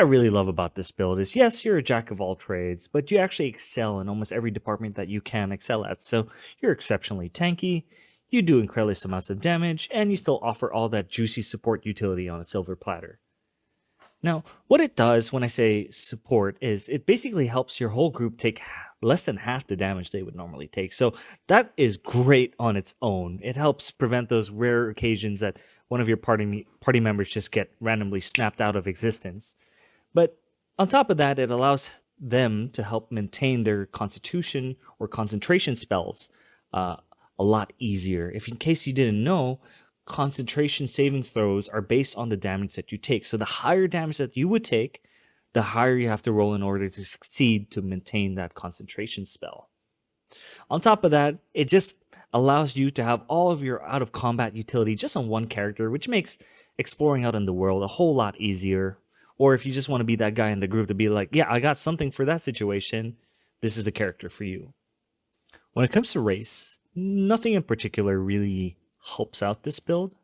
I really love about this build is, yes, you're a jack of all trades, but you actually excel in almost every department that you can excel at. So you're exceptionally tanky, you do incredible amounts of damage, and you still offer all that juicy support utility on a silver platter. Now, what it does when I say support is it basically helps your whole group take less than half the damage they would normally take. So that is great on its own. It helps prevent those rare occasions that one of your party members just get randomly snapped out of existence. But on top of that, it allows them to help maintain their constitution or concentration spells a lot easier. If in case you didn't know, concentration savings throws are based on the damage that you take. So the higher damage that you would take, the higher you have to roll in order to succeed to maintain that concentration spell. On top of that, it just allows you to have all of your out of combat utility just on one character, which makes exploring out in the world a whole lot easier. Or if you just want to be that guy in the group to be like, yeah, I got something for that situation, this is the character for you. When it comes to race, nothing in particular really helps out this build.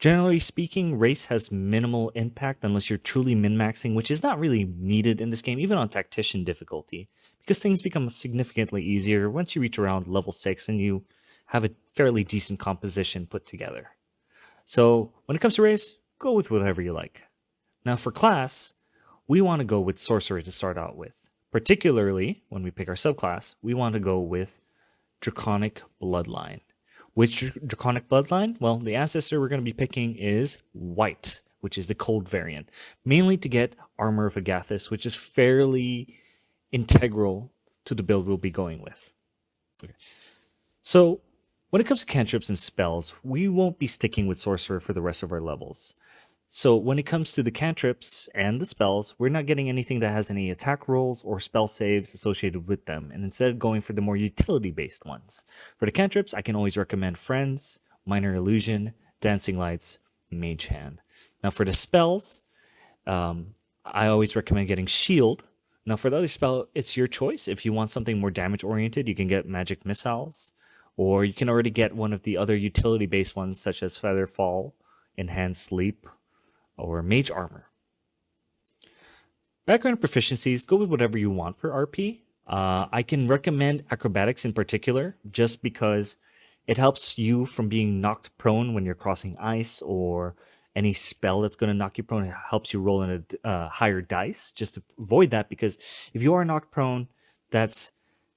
Generally speaking, race has minimal impact unless you're truly min-maxing, which is not really needed in this game, even on tactician difficulty, because things become significantly easier once you reach around level 6 and you have a fairly decent composition put together. So when it comes to race, go with whatever you like. Now for class, we want to go with Sorcerer to start out with. Particularly, when we pick our subclass, we want to go with Draconic Bloodline. Which Draconic Bloodline? Well, the ancestor we're going to be picking is White, which is the cold variant. Mainly to get Armor of Agathis, which is fairly integral to the build we'll be going with. Okay. So, when it comes to cantrips and spells, we won't be sticking with Sorcerer for the rest of our levels. So when it comes to the cantrips and the spells, we're not getting anything that has any attack rolls or spell saves associated with them, and instead going for the more utility-based ones. For the cantrips, I can always recommend Friends, Minor Illusion, Dancing Lights, Mage Hand. Now for the spells, I always recommend getting Shield. Now for the other spell, it's your choice. If you want something more damage-oriented, you can get Magic Missiles, or you can already get one of the other utility-based ones such as Feather Fall, Enhanced Sleep, or Mage Armor. Background proficiencies, go with whatever you want for RP. I can recommend Acrobatics in particular, just because it helps you from being knocked prone when you're crossing ice, or any spell that's going to knock you prone. It helps you roll in a higher dice, just to avoid that, because if you are knocked prone, that's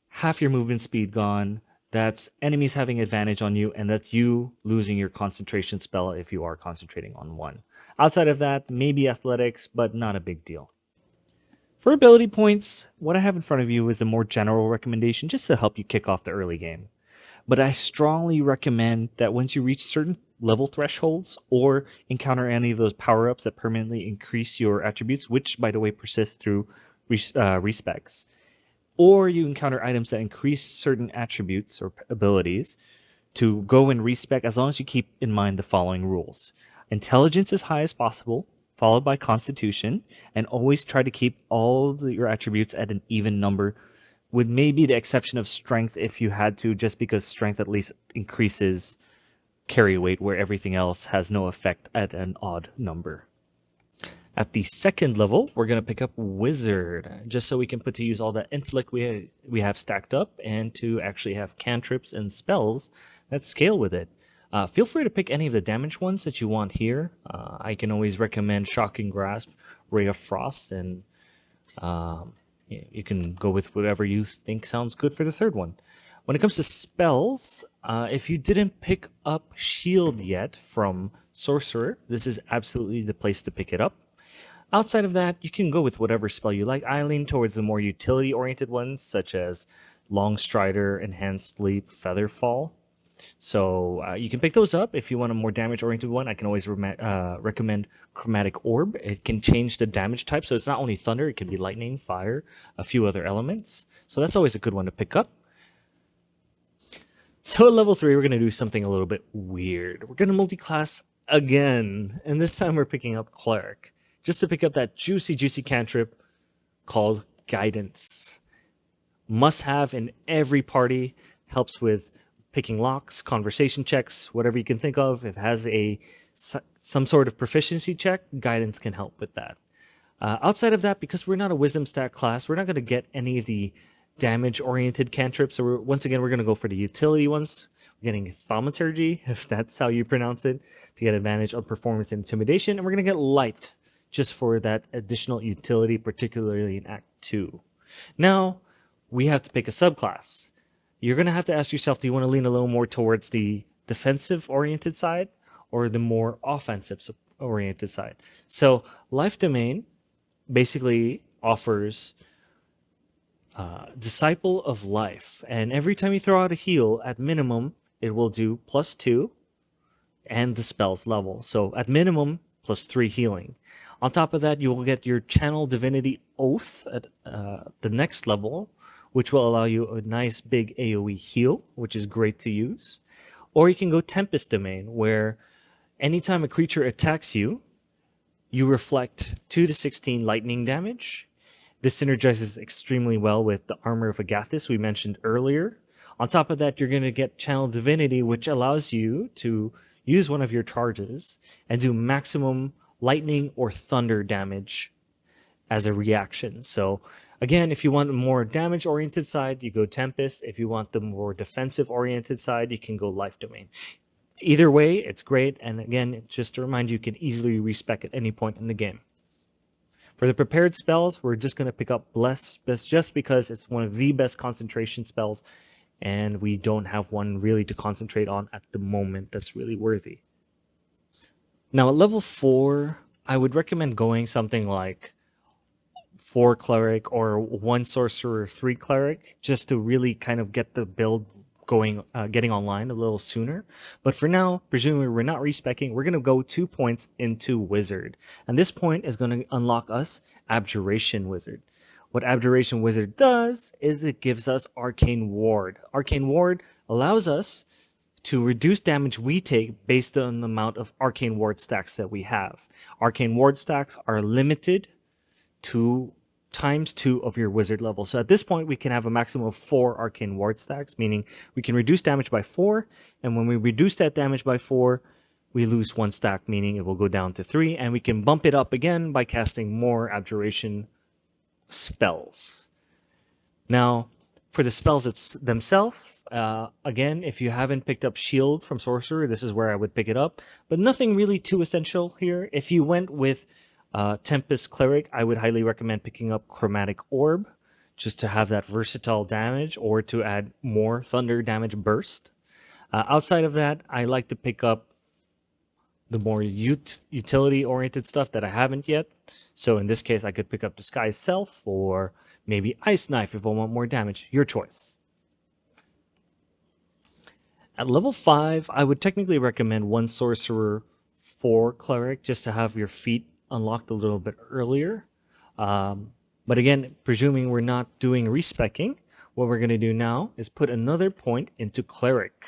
half your movement speed gone, that's enemies having advantage on you, and that's you losing your concentration spell if you are concentrating on one. Outside of that, maybe athletics, but not a big deal. For ability points, what I have in front of you is a more general recommendation just to help you kick off the early game. But I strongly recommend that once you reach certain level thresholds or encounter any of those power-ups that permanently increase your attributes, which by the way persist through respecs, or you encounter items that increase certain attributes or abilities, to go and respec as long as you keep in mind the following rules. Intelligence as high as possible, followed by Constitution, and always try to keep all your attributes at an even number, with maybe the exception of Strength if you had to, just because Strength at least increases carry weight where everything else has no effect at an odd number. At the second level, we're going to pick up Wizard, just so we can put to use all that intellect we have stacked up, and to actually have cantrips and spells that scale with it. Feel free to pick any of the damage ones that you want here. I can always recommend Shocking Grasp, Ray of Frost, and you can go with whatever you think sounds good for the third one. When it comes to spells, if you didn't pick up Shield yet from Sorcerer, this is absolutely the place to pick it up. Outside of that, you can go with whatever spell you like. I lean towards the more utility-oriented ones, such as Long Strider, Enhanced Sleep, Feather Fall. So you can pick those up. If you want a more damage-oriented one, I can always recommend Chromatic Orb. It can change the damage type, so it's not only thunder, it can be lightning, fire, a few other elements. So that's always a good one to pick up. So at level 3, we're going to do something a little bit weird. We're going to multiclass again, and this time we're picking up Cleric, just to pick up that juicy, juicy cantrip called Guidance. Must have in every party, helps with picking locks, conversation checks, whatever you can think of. If it has some sort of proficiency check, Guidance can help with that. Outside of that, because we're not a wisdom stat class, we're not going to get any of the damage-oriented cantrips. So once again, we're going to go for the utility ones. We're getting thaumaturgy, if that's how you pronounce it, to get advantage on performance and intimidation. And we're going to get light, just for that additional utility, particularly in Act 2. Now, we have to pick a subclass. You're going to have to ask yourself, do you want to lean a little more towards the defensive-oriented side or the more offensive-oriented side? So, Life Domain basically offers Disciple of Life, and every time you throw out a heal, at minimum, it will do +2 and the spell's level. So at minimum, +3 healing. On top of that, you will get your Channel Divinity Oath at the next level, which will allow you a nice big AoE heal, which is great to use. Or you can go Tempest Domain, where anytime a creature attacks you, you reflect 2 to 16 lightning damage. This synergizes extremely well with the Armor of Agathis we mentioned earlier. On top of that, you're going to get Channel Divinity, which allows you to use one of your charges and do maximum lightning or thunder damage as a reaction. So again, if you want a more damage-oriented side, you go Tempest. If you want the more defensive-oriented side, you can go Life Domain. Either way, it's great, and again, just to remind you, you can easily respec at any point in the game. For the prepared spells, we're just going to pick up Bless just because it's one of the best concentration spells, and we don't have one really to concentrate on at the moment that's really worthy. Now, at level 4, I would recommend going something like 4 Cleric or 1 Sorcerer, 3 Cleric, just to really kind of get the build going, getting online a little sooner. But for now, presumably we're not respecing, we're going to go 2 points into Wizard. And this point is going to unlock us Abjuration Wizard. What Abjuration Wizard does is it gives us Arcane Ward. Arcane Ward allows us to reduce damage we take based on the amount of Arcane Ward stacks that we have. Arcane Ward stacks are limited to ×2 of your wizard level. So at this point, we can have a maximum of 4 Arcane Ward stacks, meaning we can reduce damage by 4, and when we reduce that damage by 4, we lose 1 stack, meaning it will go down to 3, and we can bump it up again by casting more Abjuration spells. Now, for the spells themselves, again, if you haven't picked up Shield from Sorcerer, this is where I would pick it up, but nothing really too essential here. If you went with Tempest Cleric, I would highly recommend picking up Chromatic Orb, just to have that versatile damage, or to add more Thunder damage burst. Outside of that, I like to pick up the more utility-oriented stuff that I haven't yet. So in this case, I could pick up Disguise Self, or maybe Ice Knife if I want more damage. Your choice. At level 5, I would technically recommend 1 Sorcerer, 4 Cleric, just to have your feat unlocked a little bit earlier. But again, presuming we're not doing respecking, what we're going to do now is put another point into Cleric,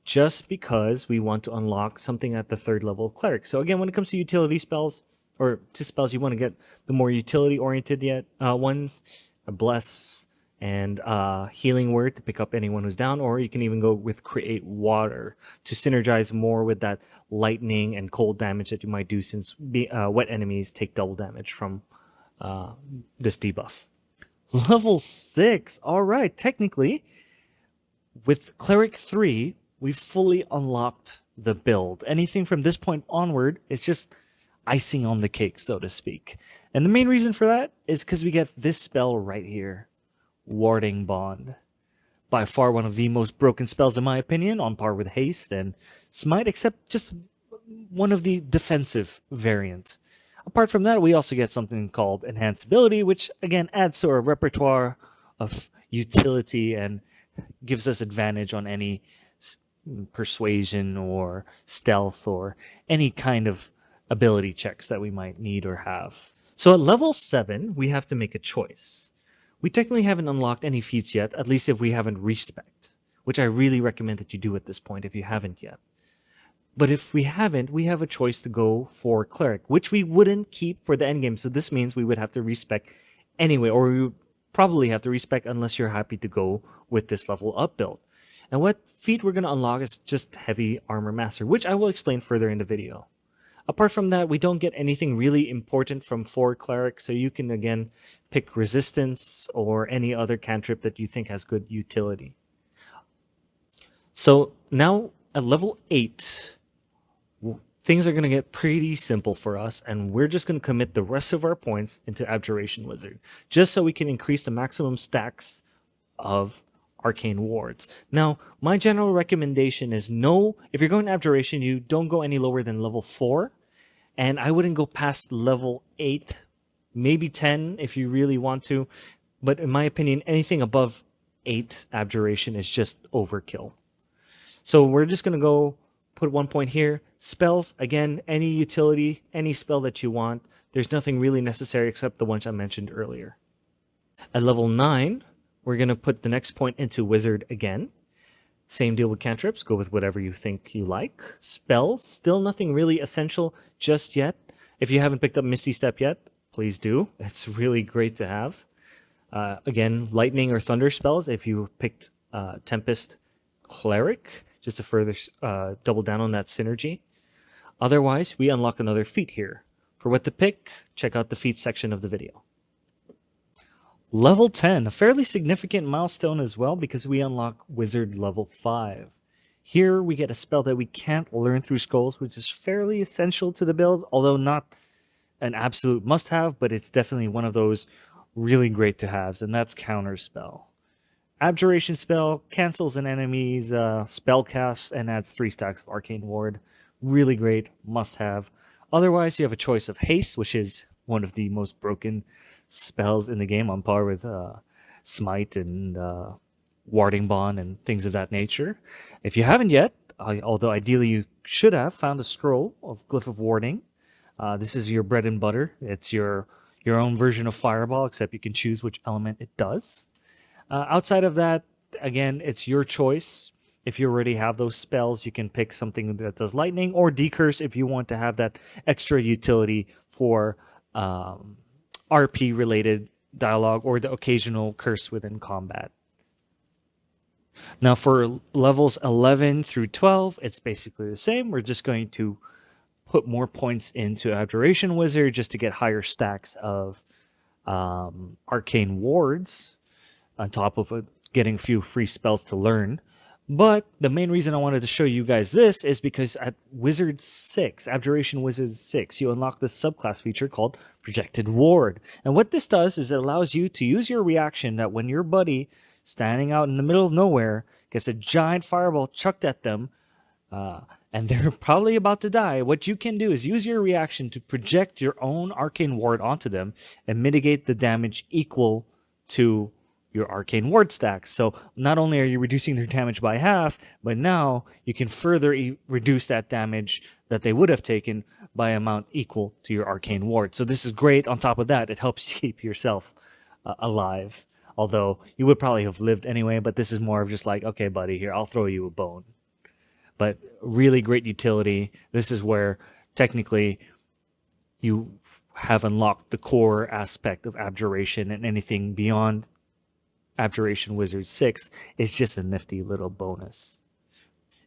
just because we want to unlock something at the 3rd level of Cleric. So again, when it comes to utility spells, or to spells, you want to get the more utility-oriented ones, a Bless and Healing Word to pick up anyone who's down, or you can even go with Create Water to synergize more with that lightning and cold damage that you might do, since wet enemies take double damage from this debuff. Level 6, all right, technically, with Cleric 3, we've fully unlocked the build. Anything from this point onward is just icing on the cake, so to speak. And the main reason for that is because we get this spell right here, Warding Bond. By far one of the most broken spells in my opinion, on par with Haste and Smite, except just one of the defensive variant. Apart from that, we also get something called Enhanced Ability, which again adds to our repertoire of utility and gives us advantage on any persuasion or stealth or any kind of ability checks that we might need or have. So at level 7, we have to make a choice. We technically haven't unlocked any feats yet, at least if we haven't respect, which I really recommend that you do at this point if you haven't yet. But if we haven't, we have a choice to go for Cleric, which we wouldn't keep for the endgame. So this means we would have to respec anyway, or we would probably have to respec unless you're happy to go with this level up build. And what feat we're going to unlock is just Heavy Armor Master, which I will explain further in the video. Apart from that, we don't get anything really important from 4 clerics, so you can again pick resistance or any other cantrip that you think has good utility. So now at level 8, things are going to get pretty simple for us, and we're just going to commit the rest of our points into Abjuration Wizard, just so we can increase the maximum stacks of Arcane Wards. Now, my general recommendation is no, if you're going to Abjuration, you don't go any lower than level 4, and I wouldn't go past level 8, maybe 10 if you really want to, but in my opinion, anything above 8 Abjuration is just overkill. So we're just going to go put 1 point here. Spells, again, any utility, any spell that you want. There's nothing really necessary except the ones I mentioned earlier. At level 9, we're going to put the next point into Wizard again. Same deal with cantrips. Go with whatever you think you like. Spells, still nothing really essential just yet. If you haven't picked up Misty Step yet, please do. It's really great to have. Again, lightning or thunder spells if you picked Tempest Cleric, just to further double down on that synergy. Otherwise, we unlock another feat here. For what to pick, check out the feats section of the video. Level 10, a fairly significant milestone as well because we unlock Wizard level 5. Here we get a spell that we can't learn through scrolls, which is fairly essential to the build, although not an absolute must-have, but it's definitely one of those really great to haves, and that's Counter Spell. Abjuration spell cancels an enemy's spell cast and adds 3 stacks of Arcane Ward. Really great, must-have. Otherwise, you have a choice of Haste, which is one of the most broken spells in the game, on par with Smite and Warding Bond and things of that nature. If you haven't yet, although ideally you should have, found a scroll of Glyph of Warding. This is your bread and butter. It's your own version of Fireball, except you can choose which element it does. Outside of that, again, it's your choice. If you already have those spells, you can pick something that does lightning, or decurse if you want to have that extra utility for RP-related dialogue or the occasional curse within combat. Now for levels 11 through 12, it's basically the same. We're just going to put more points into Abjuration Wizard just to get higher stacks of Arcane Wards, on top of getting a few free spells to learn. But the main reason I wanted to show you guys this is because at Wizard 6, Abjuration Wizard 6, you unlock this subclass feature called Projected Ward. And what this does is it allows you to use your reaction that when your buddy standing out in the middle of nowhere gets a giant fireball chucked at them, and they're probably about to die, what you can do is use your reaction to project your own Arcane Ward onto them and mitigate the damage equal to your Arcane Ward stack. So not only are you reducing their damage by half, but now you can further reduce that damage that they would have taken by amount equal to your Arcane Ward. So this is great. On top of that, it helps you keep yourself alive. Although you would probably have lived anyway, but this is more of just like, okay, buddy, here, I'll throw you a bone. But really great utility. This is where technically you have unlocked the core aspect of Abjuration, and anything beyond Abjuration Wizard 6 is just a nifty little bonus.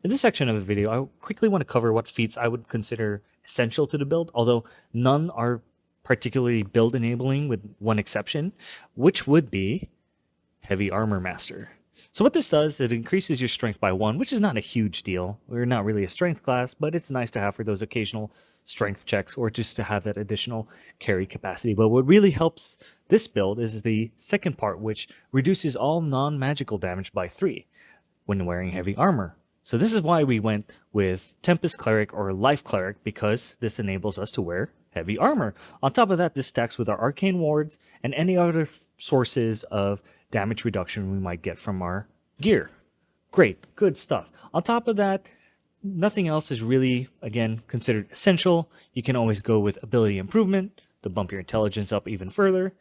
In this section of the video, I quickly want to cover what feats I would consider essential to the build, although none are particularly build enabling with one exception, which would be Heavy Armor Master. So what this does, it increases your strength by 1, which is not a huge deal. We're not really a strength class, but it's nice to have for those occasional strength checks or just to have that additional carry capacity. But what really helps this build is the second part, which reduces all non-magical damage by 3 when wearing heavy armor. So this is why we went with Tempest Cleric or Life Cleric, because this enables us to wear heavy armor. On top of that, this stacks with our Arcane Wards and any other sources of damage reduction we might get from our gear. Great, good stuff. On top of that, nothing else is really, again, considered essential. You can always go with ability improvement to bump your intelligence up even further.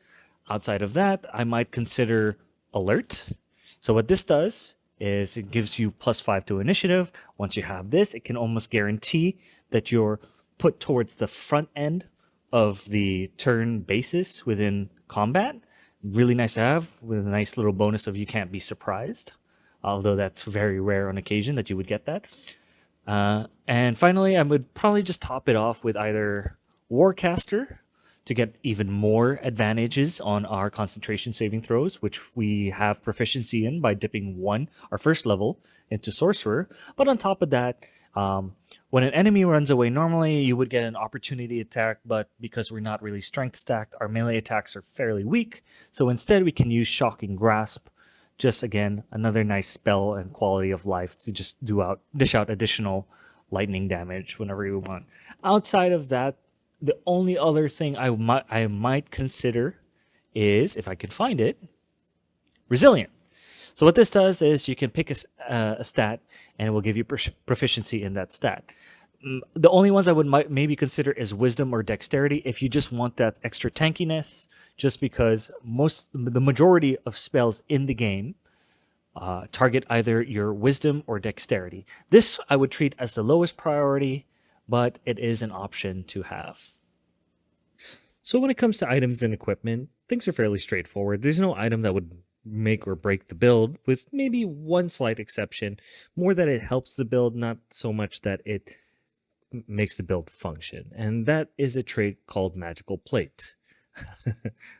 Outside of that, I might consider alert. So what this does is it gives you +5 to initiative. Once you have this, it can almost guarantee that you're put towards the front end of the turn basis within combat. Really nice to have, with a nice little bonus of you can't be surprised, although that's very rare on occasion that you would get that. And finally, I would probably just top it off with either Warcaster to get even more advantages on our concentration saving throws, which we have proficiency in by dipping one, our first level, into Sorcerer. But on top of that, when an enemy runs away, normally you would get an opportunity attack, but because we're not really strength stacked, our melee attacks are fairly weak. So instead, we can use Shocking Grasp. Just again, another nice spell and quality of life to just dish out additional lightning damage whenever you want. Outside of that, the only other thing I might consider is, if I can find it, resilient. So what this does is you can pick a stat and it will give you proficiency in that stat. The only ones I would maybe consider is wisdom or dexterity if you just want that extra tankiness, just because the majority of spells in the game target either your wisdom or dexterity. This I would treat as the lowest priority, but it is an option to have. So when it comes to items and equipment, things are fairly straightforward. There's no item that would make or break the build, with maybe one slight exception. More that it helps the build, not so much that it makes the build function. And that is a trait called Magical Plate.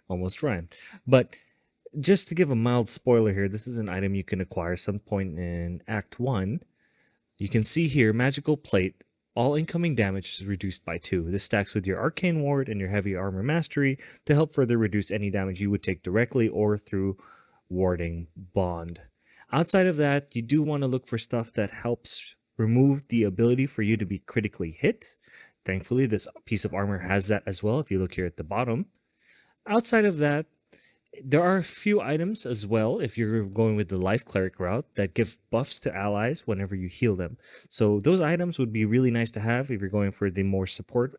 Almost rhymed. But just to give a mild spoiler here, this is an item you can acquire some point in Act 1. You can see here, Magical Plate, all incoming damage is reduced by 2. This stacks with your Arcane Ward and your Heavy Armor Mastery to help further reduce any damage you would take directly or through Warding Bond. Outside of that, you do want to look for stuff that helps remove the ability for you to be critically hit. Thankfully, this piece of armor has that as well if you look here at the bottom. Outside of that, there are a few items as well, if you're going with the Life Cleric route, that give buffs to allies whenever you heal them. So those items would be really nice to have if you're going for the more supportive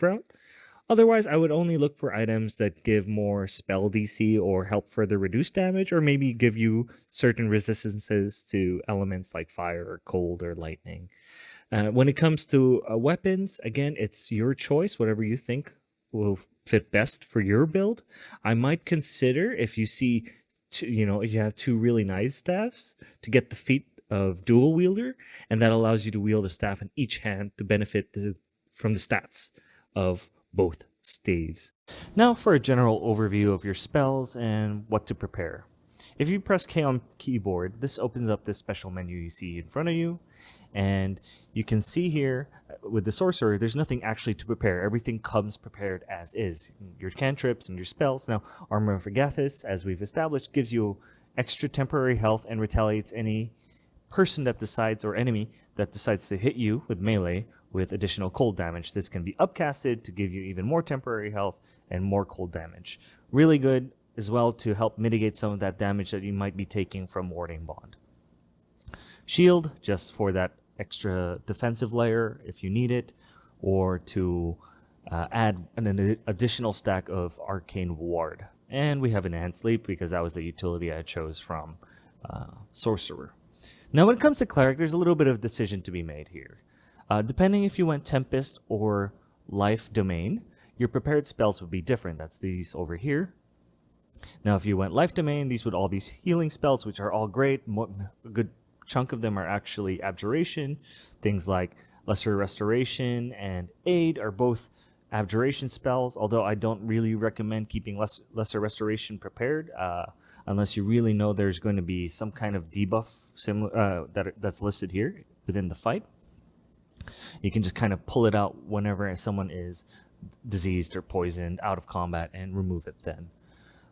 route. Otherwise, I would only look for items that give more spell DC or help further reduce damage, or maybe give you certain resistances to elements like fire or cold or lightning. When it comes to weapons, again, it's your choice, whatever you think will fit best for your build. I might consider, if you see, if you have two really nice staffs, to get the feat of dual wielder, and that allows you to wield a staff in each hand to benefit from the stats of both staves. Now for a general overview of your spells and what to prepare. If you press K on keyboard, this opens up this special menu you see in front of you, and you can see here with the Sorcerer, there's nothing actually to prepare. Everything comes prepared as is. Your cantrips and your spells. Now, Armor of Agathis, as we've established, gives you extra temporary health and retaliates any person that decides, or enemy that decides to hit you with melee with additional cold damage. This can be upcasted to give you even more temporary health and more cold damage. Really good as well to help mitigate some of that damage that you might be taking from Warding Bond. Shield, just for that extra defensive layer if you need it, or to add an additional stack of Arcane Ward. And we have Enhanced Sleep because that was the utility I chose from Sorcerer. Now when it comes to Cleric, there's a little bit of decision to be made here. Depending if you went Tempest or Life Domain, your prepared spells would be different. That's these over here. Now if you went Life Domain, these would all be healing spells, which are all great. A good chunk of them are actually Abjuration. Things like Lesser Restoration and Aid are both Abjuration spells, although I don't really recommend keeping Lesser Restoration prepared unless you really know there's going to be some kind of debuff similar that's listed here within the fight. You can just kind of pull it out whenever someone is diseased or poisoned out of combat and remove it then.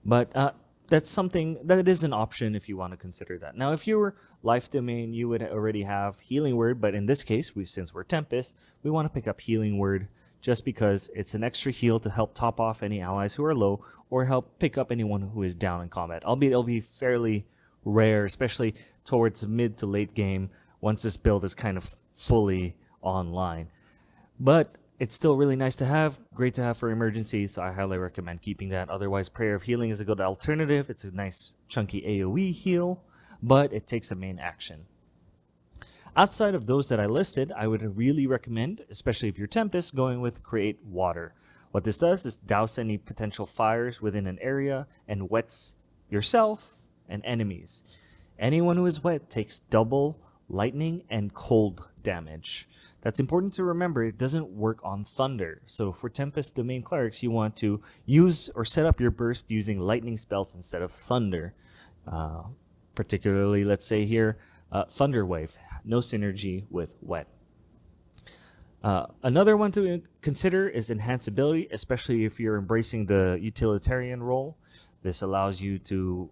But that's something that is an option if you want to consider that. Now, if you were Life Domain, you would already have Healing Word, but in this case, since we're Tempest, we want to pick up Healing Word just because it's an extra heal to help top off any allies who are low or help pick up anyone who is down in combat. Albeit it'll be fairly rare, especially towards mid to late game once this build is kind of fully online. But it's still really nice to have, great to have for emergencies, so I highly recommend keeping that. Otherwise, Prayer of Healing is a good alternative. It's a nice chunky AoE heal, but it takes a main action. Outside of those that I listed, I would really recommend, especially if you're Tempest, going with Create Water. What this does is douse any potential fires within an area and wets yourself and enemies. Anyone who is wet takes double lightning and cold damage. That's important to remember. It doesn't work on thunder. So for Tempest Domain Clerics, you want to use or set up your burst using lightning spells instead of thunder. Particularly, let's say here, Thunder Wave. No synergy with Wet. Another one to consider is enhanceability, especially if you're embracing the utilitarian role. This allows you to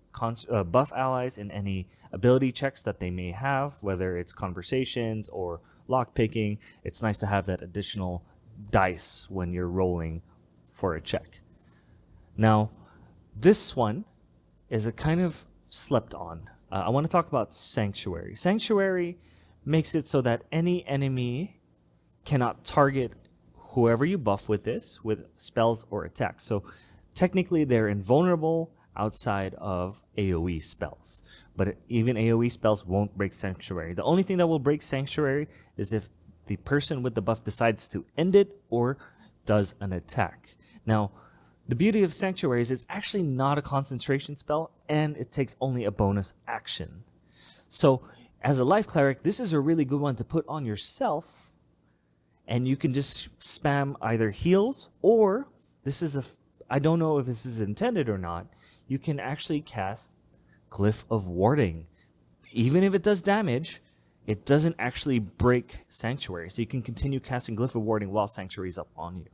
buff allies in any ability checks that they may have, whether it's conversations or lockpicking. It's nice to have that additional dice when you're rolling for a check. Now, this one is a kind of slept on. I want to talk about Sanctuary. Sanctuary makes it so that any enemy cannot target whoever you buff with this, with spells or attacks. So technically they're invulnerable outside of AoE spells. But even AoE spells won't break Sanctuary. The only thing that will break Sanctuary is if the person with the buff decides to end it or does an attack. Now, the beauty of Sanctuary is it's actually not a concentration spell, and it takes only a bonus action. So, as a life cleric, this is a really good one to put on yourself, and you can just spam either heals, or this is I don't know if this is intended or not, you can actually cast Glyph of Warding. Even if it does damage, it doesn't actually break Sanctuary, so you can continue casting Glyph of Warding while Sanctuary is up on you.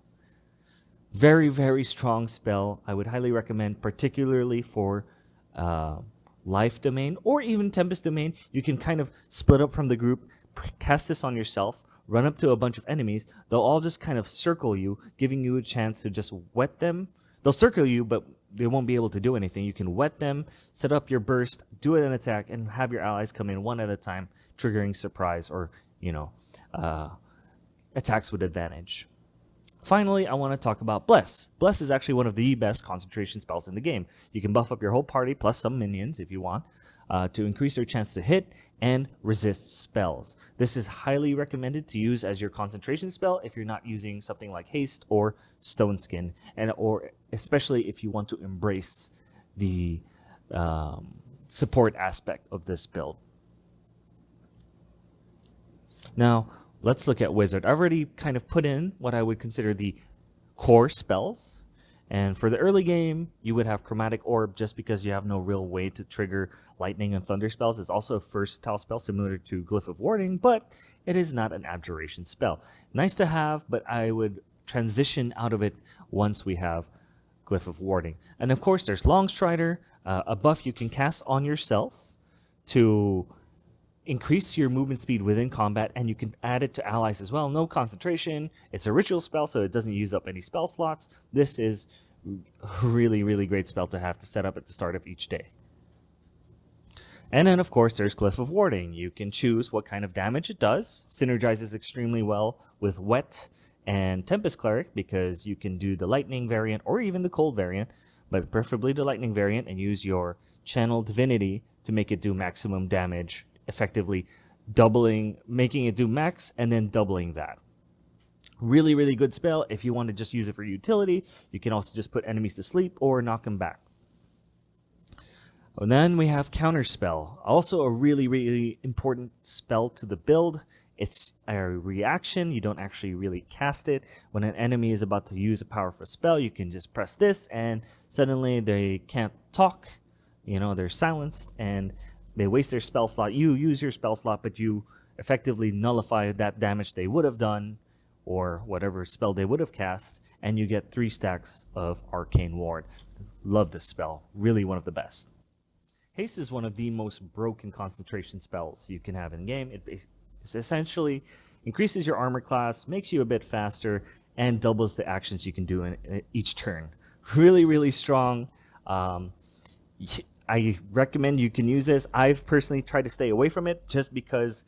Very, very strong spell. I would highly recommend, particularly for Life Domain or even Tempest Domain. You can kind of split up from the group, cast this on yourself, run up to a bunch of enemies. They'll all just kind of circle you, giving you a chance to just wet them. They'll circle you, but they won't be able to do anything. You can wet them, set up your burst, do an attack, and have your allies come in one at a time, triggering surprise or, attacks with advantage. Finally, I want to talk about Bless. Bless is actually one of the best concentration spells in the game. You can buff up your whole party plus some minions if you want to increase their chance to hit and resist spells. This is highly recommended to use as your concentration spell if you're not using something like Haste or Stone Skin, or especially if you want to embrace the support aspect of this build. Now, let's look at Wizard. I've already kind of put in what I would consider the core spells. And for the early game, you would have Chromatic Orb just because you have no real way to trigger lightning and thunder spells. It's also a versatile spell similar to Glyph of Warding, but it is not an abjuration spell. Nice to have, but I would transition out of it once we have Glyph of Warding. And of course, there's Longstrider, a buff you can cast on yourself to increase your movement speed within combat, and you can add it to allies as well. No concentration. It's a ritual spell, so it doesn't use up any spell slots. This is a really, really great spell to have to set up at the start of each day. And then, of course, there's Glyph of Warding. You can choose what kind of damage it does. Synergizes extremely well with Wet and Tempest Cleric because you can do the lightning variant or even the cold variant, but preferably the lightning variant, and use your Channel Divinity to make it do maximum damage, effectively making it do max and then doubling that. Really, really good spell. If you want to just use it for utility, you can also just put enemies to sleep or knock them back. And then we have Counterspell. Also a really, really important spell to the build. It's a reaction. You don't actually really cast it. When an enemy is about to use a powerful spell, you can just press this and suddenly they can't talk. They're silenced and they waste their spell slot. You use your spell slot, but you effectively nullify that damage they would have done or whatever spell they would have cast, and you get 3 stacks of Arcane Ward. Love this spell. Really one of the best. Haste is one of the most broken concentration spells you can have in game. It essentially increases your armor class, makes you a bit faster, and doubles the actions you can do in each turn. Really, really strong. I recommend you can use this. I've personally tried to stay away from it just because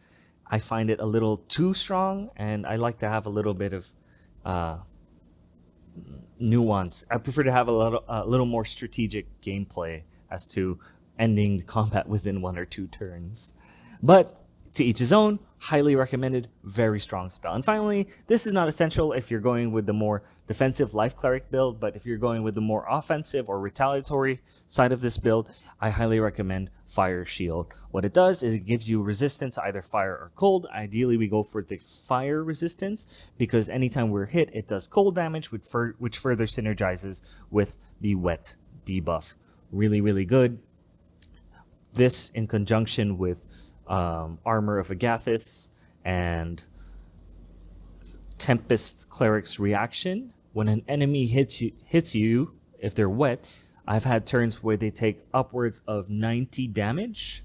I find it a little too strong, and I like to have a little bit of nuance. I prefer to have a little more strategic gameplay as to ending the combat within 1 or 2 turns. But To each his own, highly recommended, very strong spell. And finally, this is not essential if you're going with the more defensive life cleric build, but if you're going with the more offensive or retaliatory side of this build, I highly recommend Fire Shield. What it does is it gives you resistance to either fire or cold. Ideally, we go for the fire resistance because anytime we're hit, it does cold damage, which further synergizes with the wet debuff. Really, really good. This in conjunction with Armor of Agathis and Tempest Clerics reaction. When an enemy hits you, if they're wet, I've had turns where they take upwards of 90 damage.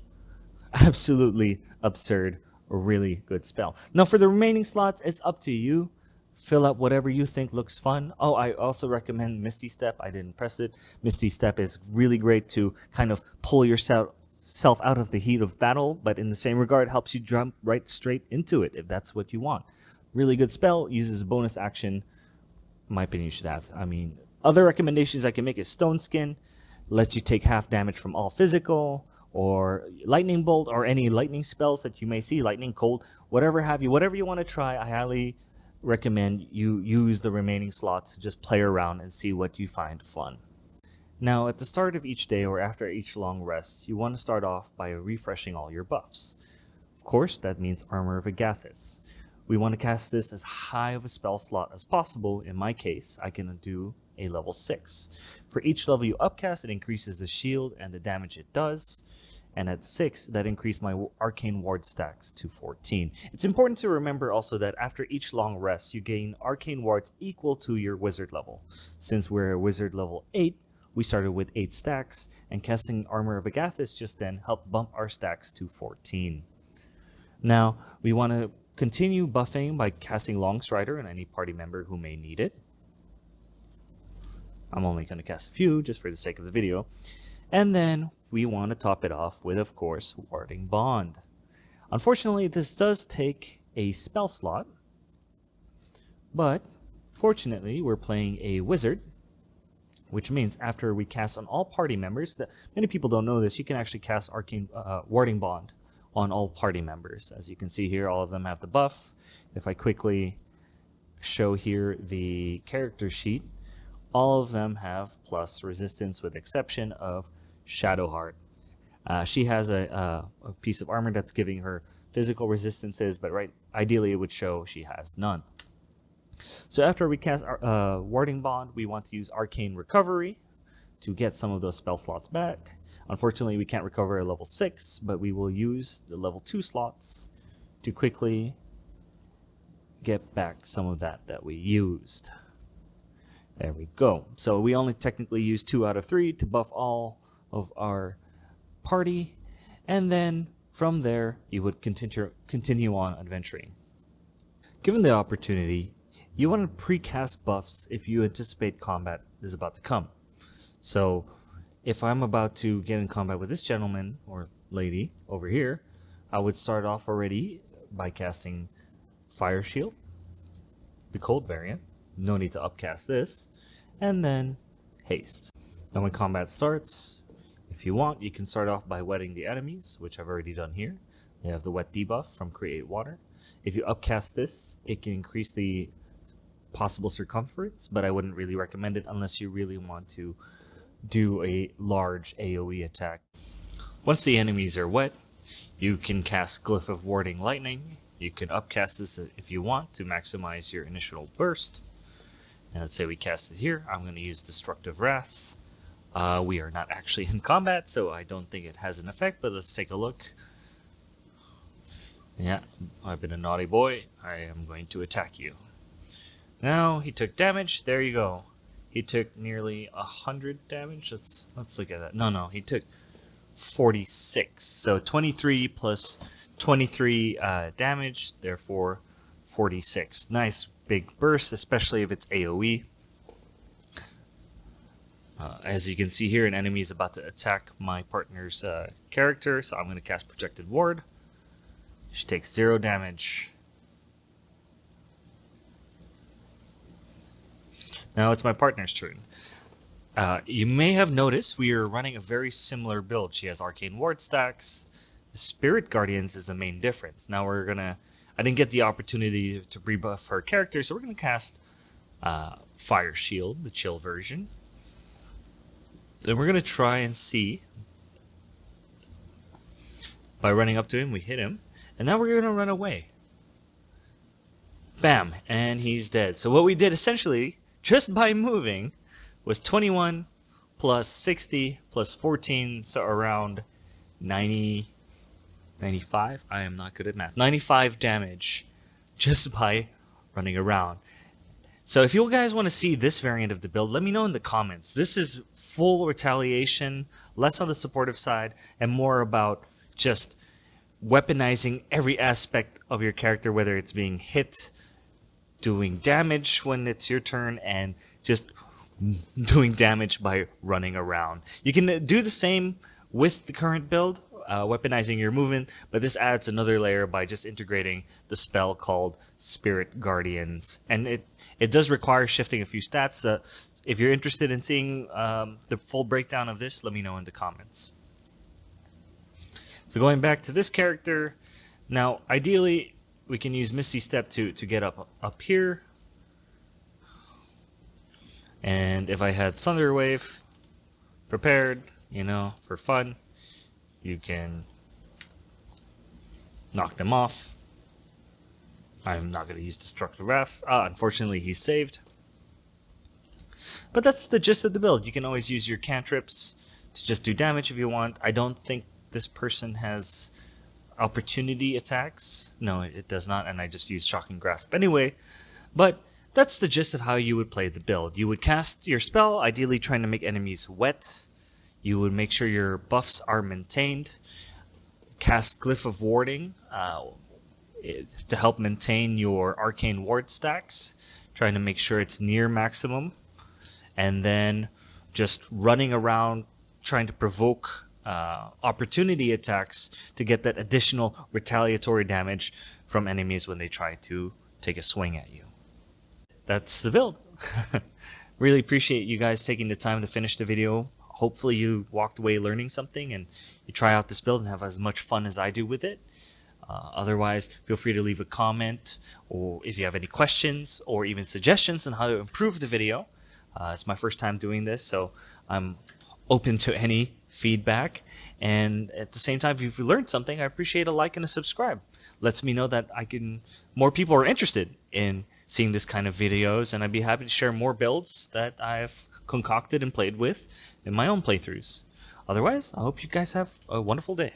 Absolutely absurd. A really good spell. Now for the remaining slots, it's up to you. Fill up whatever you think looks fun. Oh, I also recommend Misty Step. I didn't press it. Misty Step is really great to kind of pull yourself out of the heat of battle, but in the same regard helps you jump right straight into it if that's what you want. Really good spell, uses a bonus action. In my opinion, you should have. I mean, other recommendations I can make is Stone Skin, lets you take half damage from all physical, or Lightning Bolt, or any lightning spells that you may see, Lightning Cold, whatever have you, whatever you want to try. I highly recommend you use the remaining slots to just play around and see what you find fun. Now, at the start of each day or after each long rest, you want to start off by refreshing all your buffs. Of course, that means Armor of Agathis. We want to cast this as high of a spell slot as possible. In my case, I can do a level 6. For each level you upcast, it increases the shield and the damage it does. And at 6, that increased my Arcane Ward stacks to 14. It's important to remember also that after each long rest, you gain Arcane Wards equal to your Wizard level. Since we're a Wizard level 8, we started with 8 stacks, and casting Armor of Agathis just then helped bump our stacks to 14. Now, we want to continue buffing by casting Longstrider on any party member who may need it. I'm only going to cast a few just for the sake of the video. And then we want to top it off with, of course, Warding Bond. Unfortunately, this does take a spell slot, but fortunately, we're playing a wizard, which means after we cast on all party members, that many people don't know this, you can actually cast Arcane Warding Bond on all party members. As you can see here, all of them have the buff. If I quickly show here the character sheet, all of them have plus resistance with exception of Shadowheart. She has a piece of armor that's giving her physical resistances, but ideally it would show she has none. So after we cast our Warding Bond, we want to use Arcane Recovery to get some of those spell slots back. Unfortunately, we can't recover at level 6, but we will use the level 2 slots to quickly get back some of that we used. There we go. So we only technically use 2 out of 3 to buff all of our party, and then from there you would continue on adventuring. Given the opportunity, you want to precast buffs if you anticipate combat is about to come. So if I'm about to get in combat with this gentleman or lady over here, I would start off already by casting Fire Shield, the cold variant. No need to upcast this. And then Haste. Then when combat starts, if you want, you can start off by wetting the enemies, which I've already done here. They have the wet debuff from Create Water. If you upcast this, it can increase the possible circumference, but I wouldn't really recommend it unless you really want to do a large AoE attack. Once the enemies are wet, you can cast Glyph of Warding Lightning. You can upcast this if you want to maximize your initial burst. And let's say we cast it here. I'm going to use Destructive Wrath. We are not actually in combat, so I don't think it has an effect, but let's take a look. Yeah, I've been a naughty boy. I am going to attack you. Now he took damage. There you go. He took nearly 100 damage. Let's look at that. No, he took 46. So 23 plus 23 damage, therefore 46. Nice big burst, especially if it's AoE. As you can see here, an enemy is about to attack my partner's character, so I'm going to cast Projected Ward. She takes 0 damage. Now it's my partner's turn. You may have noticed we are running a very similar build. She has Arcane Ward stacks, Spirit Guardians is the main difference. Now I didn't get the opportunity to rebuff her character, so we're gonna cast Fire Shield, the chill version. Then we're gonna try and see. By running up to him, we hit him, and now we're gonna run away. Bam, and he's dead. So what we did essentially, just by moving, was 21 plus 60 plus 14, so around 90, 95. I am not good at math. 95 damage just by running around. So if you guys want to see this variant of the build, let me know in the comments. This is full retaliation, less on the supportive side, and more about just weaponizing every aspect of your character, whether it's being hit, doing damage when it's your turn, and just doing damage by running around. You can do the same with the current build, weaponizing your movement, but this adds another layer by just integrating the spell called Spirit Guardians. And it does require shifting a few stats. If you're interested in seeing the full breakdown of this, let me know in the comments. So going back to this character, now ideally we can use Misty Step to get up here. And if I had Thunder Wave prepared, for fun, you can knock them off. I'm not going to use Destructive Wrath. Unfortunately, he's saved. But that's the gist of the build. You can always use your cantrips to just do damage if you want. I don't think this person has opportunity attacks. No, it does not, and I just use Shocking Grasp anyway. But that's the gist of how you would play the build. You would cast your spell, ideally trying to make enemies wet. You would make sure your buffs are maintained. Cast Glyph of Warding to help maintain your Arcane Ward stacks, trying to make sure it's near maximum. And then just running around trying to provoke opportunity attacks to get that additional retaliatory damage from enemies when they try to take a swing at you. That's the build. Really appreciate you guys taking the time to finish the video. Hopefully you walked away learning something and you try out this build and have as much fun as I do with it. Otherwise, feel free to leave a comment, or if you have any questions or even suggestions on how to improve the video. It's my first time doing this, so I'm open to any feedback. And at the same time, if you learned something, I appreciate a like and a subscribe. Lets me know that more people are interested in seeing this kind of videos, and I'd be happy to share more builds that I've concocted and played with in my own playthroughs. Otherwise, I hope you guys have a wonderful day.